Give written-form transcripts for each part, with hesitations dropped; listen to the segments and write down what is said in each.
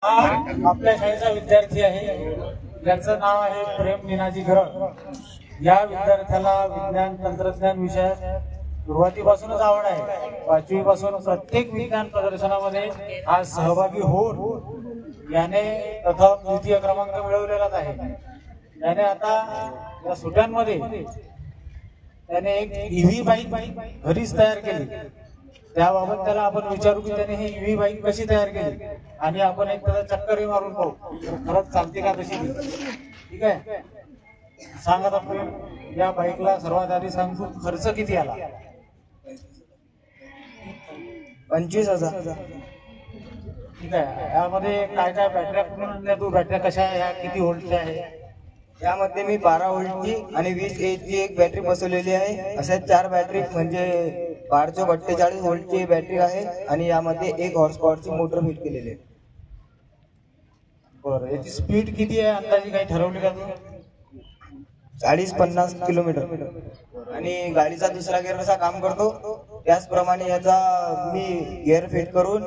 आपल्या शाळेचा विद्यार्थी आहे, ज्याचं नाव आहे प्रेम मीनाजी घरळ. या विद्यार्थ्याला विज्ञान तंत्रज्ञान विषयात सुरुवातीपासूनच आवड आहे. 5वी पासून प्रत्येक विज्ञान प्रदर्शनामध्ये आज सहभागी होऊन याने प्रथम द्वितीय क्रमांक मिळवलेलाच आहे. त्याने आता या सुट्ट्यांमध्ये त्याने एक ईव्ही बाईक घरीच तयार केली. त्याबाबत त्याला आपण विचारू की त्याने ही ईव्ही बाईक कशी तयार केली आणि आपण एक त्याला चक्करही मारून पाहू खरंच चालते का तशी. ठीक आहे, सांगा आता प्रेम, या बाईकला सर्वात आधी सांगतो खर्च किती आला? 25,000. ठीक आहे, यामध्ये काय काय बॅटऱ्या कुठून आणल्या तू? बॅटऱ्या कशा आहे, ह्या किती व्होल्टच्या आहे? यामध्ये मी 12 व्होल्टची आणि 20 एचची एक बॅटरी बसवलेली आहे. अशा 4 बॅटरी म्हणजे 48 व्होल्टची बॅटरी आहे आणि यामध्ये 1 हॉर्स पॉवरची मोटर फिट केलेली आहे. बरं, याची स्पीड किती आहे अंदाजे काही ठरवली का तू? 40-50 किलोमीटर. आणि गाडीचा दुसरा गिअर कसा काम करतो त्याचप्रमाणे याचा मी गिअर फिट करून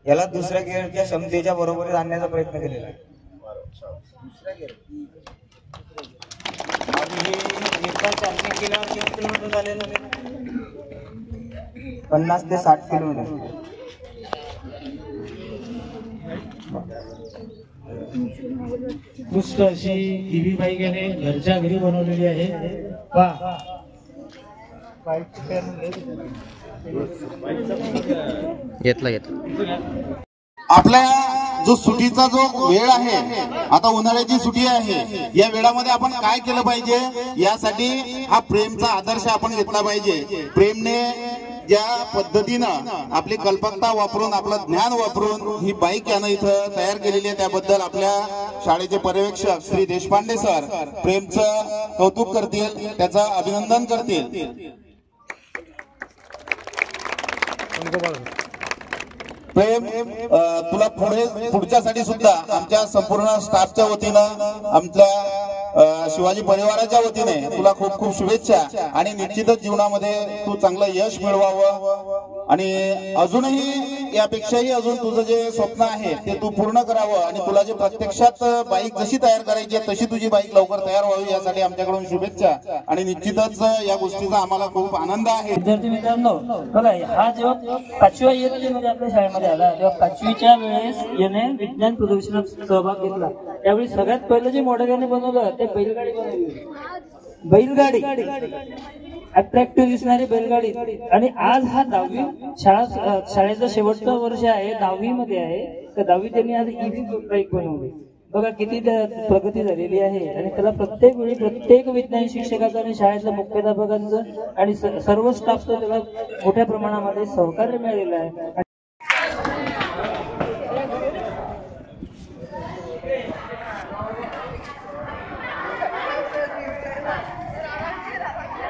याला दुसऱ्या गिअरच्या क्षमतेच्या बरोबरीत आणण्याचा प्रयत्न केलेला आहे. एकदा चार्जिंग केल्यावर किती किलोमीटर झालेलं? 50 ते 60 किलोमीटर. उत्कृष्ट अशी ईव्ही बाईक याने घरच्या घरी बनवलेली आहे. पहा, आपल्या जो सुटीचा जो वेळ आहे, आता उन्हाळ्याची सुटी आहे, या वेळामध्ये आपण काय केलं पाहिजे यासाठी हा प्रेमचा आदर्श आपण घेतला पाहिजे. प्रेमने ज्या पद्धतीनं आपली कल्पकता वापरून आपलं ज्ञान वापरून ही बाईक यानं इथं तयार केलेली आहे, त्याबद्दल आपल्या शाळेचे पर्यवेक्षक श्री देशपांडे सर प्रेमचं कौतुक करतील, त्याचं अभिनंदन करतील. प्रेम, तुला पुढच्यासाठी सुद्धा आमच्या संपूर्ण स्टाफच्या वतीनं, आमच्या शिवाजी परिवाराच्या वतीने तुला खूप खूप शुभेच्छा. आणि निश्चितच जीवनामध्ये तू चांगलं यश मिळवावं आणि अजूनही यापेक्षाही अजून तुझं जे स्वप्न आहे ते तू पूर्ण करावं. आणि तुला जे प्रत्यक्षात बाईक जशी तयार करायची आहे तशी तुझी बाईक लवकर तयार व्हावी यासाठी आमच्याकडून शुभेच्छा. आणि निश्चितच या गोष्टीचा आम्हाला खूप आनंद आहे. विद्यार्थी मित्रांनो, बघा, हा जेव्हा 5व्या इयत्तेमध्ये आपल्या शाळेमध्ये आला तेव्हा 5वीच्या वेळेस याने विज्ञान प्रदर्शनात सहभाग घेतला. त्यावेळी सगळ्यात पहिलं जे मॉडेल याने बनवलं ते बैलगाडी बनवली. बैलगाडी, अट्रॅक्टिव्ह दिसणारी बैलगाडी. आणि आज हा 10वी शाळेचं शेवटचं वर्ष आहे, 10वी मध्ये आहे. तर 10वी त्यांनी आज ईव्ही बाईक बनवली. बघा किती प्रगती झालेली आहे. आणि त्याला प्रत्येक वेळी प्रत्येक विज्ञान शिक्षकाचं आणि शाळेतल्या मुख्याध्यापकांचं आणि सर्व स्टाफचं त्याला मोठ्या प्रमाणामध्ये सहकार्य मिळालेलं आहे.